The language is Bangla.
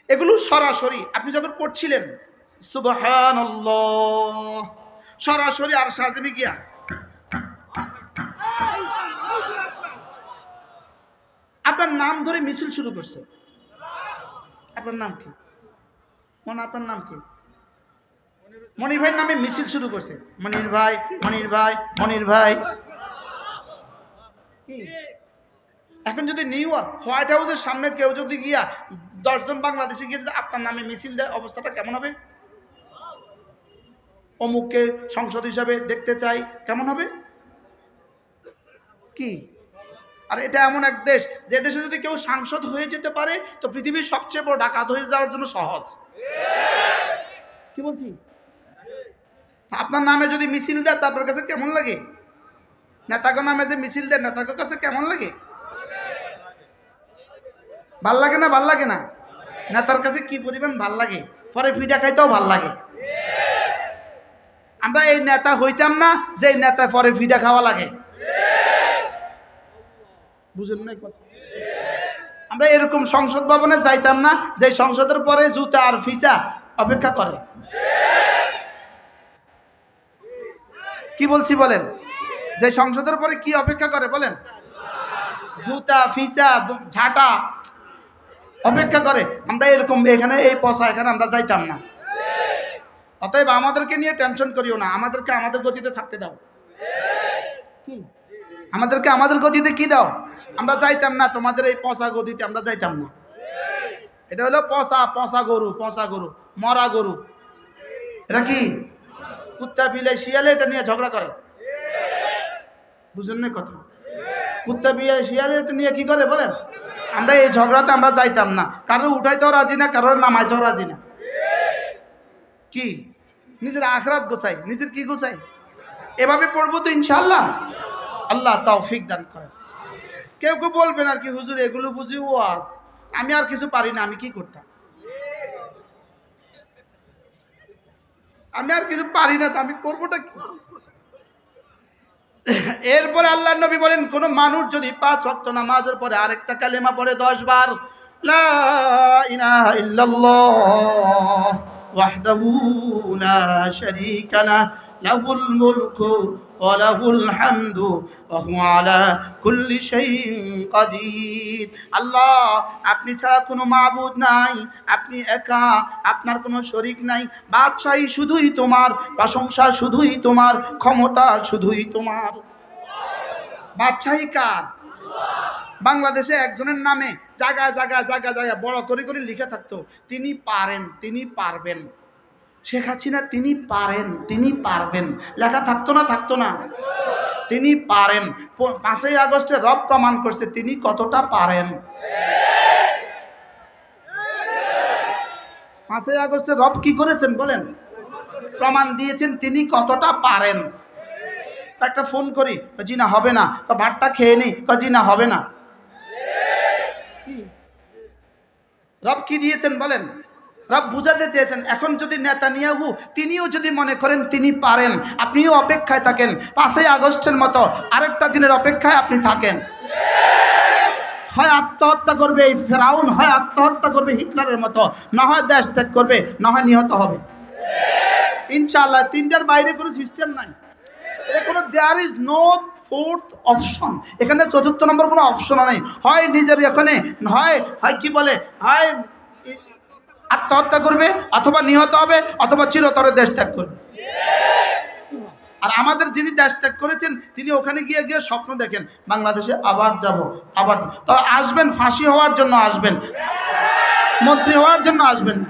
এগুলো সরাসরি আপনি যখন পড়ছিলেন সুবহানাল্লাহ, সরাসরি আর সাজেমে গিয়া আপনার নাম ধরে মিছিল শুরু করছে। আপনার নাম কি? আপনার নাম কি? মনির ভাইয়ের নামে মিছিল শুরু করছে। মনির ভাই, মনির ভাই, মনির ভাই। এখন যদি নিউ ইয়র্ক হোয়াইট হাউসের সামনে কেউ যদি গিয়া 10 জন বাংলাদেশি গিয়ে যদি আপনার নামে মিছিল দেয়, অবস্থাটা কেমন হবে? অমুককে সংসদ হিসাবে দেখতে চাই, কেমন হবে কি? আর এটা এমন এক দেশ যে দেশে যদি কেউ সাংসদ হয়ে যেতে পারে তো পৃথিবীর সবচেয়ে বড় ডাকাত হয়ে যাওয়ার জন্য সহজ। কি বলছি? আপনার নামে যদি মিছিল দেয় তারপর কাছে কেমন লাগে? নেতাগো নামে যে মিছিল দেয় নেতাগো কাছে কেমন লাগে? ভাল লাগে না? ভাল লাগে না? নেতার কাছে কি পরিমাণ ভাল লাগে, পরে পিঠা খাইতেও ভাল লাগে। আমরা এই নেতা হইতাম না যে নেতা পরে পিঠা খাওয়া লাগে। বুঝেন না কথা? আমরা এরকম সংসদ ভবনে যাইতাম না যে সংসদের পরে জুতা আর ফিসা অপেক্ষা করে। কি বলছি বলেন? যে সংসদের পরে কি অপেক্ষা করে বলেন? জুতা ফিসা ঝাঁটা অপেক্ষা করে। আমরা এরকম এখানে এই পয়সা এখানে আমরা যাইতাম না। অতএব আমাদেরকে নিয়ে টেনশন করিও না, আমাদেরকে আমাদের গতিতে থাকতে দাও। কি আমাদেরকে আমাদের গতিতে কি দাও? আমরা যাইতাম না তোমাদের এই পচা গতিতে, আমরা যাইতাম না। এটা হলো পচা গরু, পচা গরু, মরা গরু। এটা কি? কুত্তা বিলাই শিয়ালে এটা নিয়ে ঝগড়া করে। বুঝলেন না কথা? কুত্তা বিলাই শিয়ালে এটা নিয়ে কি করে বলেন? আমরা এই ঝগড়াতে আমরা যাইতাম না। কারোর উঠাইতেও রাজি না, কারোর নামাইতেও রাজি না। কি নিজের আখরাত গোছাই, নিজের কি গোছাই? এভাবে পড়বো তো ইনশাআল্লাহ। আল্লাহ তৌফিক দান করেন। কেউ কেউ বলবেন আর কি হুজুর এগুলো বুঝি ওয়াজ, আমি আর কিছু পারি না, আমি কি করতাম? আমি আর কিছু পারি না তো আমি করবোটা কি? এরপরে আল্লাহর নবী বলেন কোন মানুষ যদি 5 ওয়াক্ত নামাজের পরে আরেকটা কালেমা পড়ে 10 বার, লা ইলাহা ইল্লাল্লাহ ওয়াহদাহু লা শারীকা লাহু লাহুল মুলকু ওয়া লাহুল হামদু ওয়া হুয়া আলা কুল্লি শাইইন কাদির। আল্লাহ আপনি ছাড়া কোনো মাবুদ নাই, আপনি একা, আপনার কোনো শরীক নাই। বাদশাহী শুধুই তোমার, প্রশংসা শুধুই তোমার, ক্ষমতা শুধুই তোমার। বাদশাহী কার? বাংলাদেশে একজনের নামে জায়গায় জায়গায় জায়গায় জায়গায় বড় করে করে লিখে থাকতো, তিনি পারেন, তিনি পারবেন। শেখ হাসিনা তিনি পারেন, তিনি পারবেন লেখা থাকতো না? থাকতো না? তিনি পারেন। 5ই আগস্টে রব প্রমাণ করছে তিনি কতটা পারেন। 5ই আগস্টে রব কি করেছেন বলেন? প্রমাণ দিয়েছেন তিনি কতটা পারেন। একটা ফোন করি, জি না হবে না, ভাতটা খেয়ে নেই, জি না হবে না। রব কি দিয়েছেন বলেন? রব বুঝাতে চেয়েছেন এখন যদি নেতানিয়াহু তিনিও যদি মনে করেন তিনি পারেন, আপনিও অপেক্ষায় থাকেন 5ই আগস্টের মতো আরেকটা দিনের অপেক্ষায় আপনি থাকেন। হয় আত্মহত্যা করবে এই ফেরাউন, হয় আত্মহত্যা করবে হিটলারের মতো, না হয় দেশ ত্যাগ করবে, না হয় নিহত হবে। ইনশাআল্লাহ তিনটার বাইরে কোনো সিস্টেম নাই। এটা কোনো there is no fourth option. এখানে চতুর্থ নম্বর কোনো অপশন নেই। হয় নিজের এখানে হয় কি বলে, হয় আত্মহত্যা করবে, অথবা নিহত হবে, অথবা চিরতরে দেশ ত্যাগ করবে। আর আমাদের যিনি দেশ ত্যাগ করেছেন তিনি ওখানে গিয়ে গিয়ে স্বপ্ন দেখেন বাংলাদেশে আবার যাব, আবার। তো আসবেন ফাঁসি হওয়ার জন্য আসবেন, মন্ত্রী হওয়ার জন্য আসবেন না।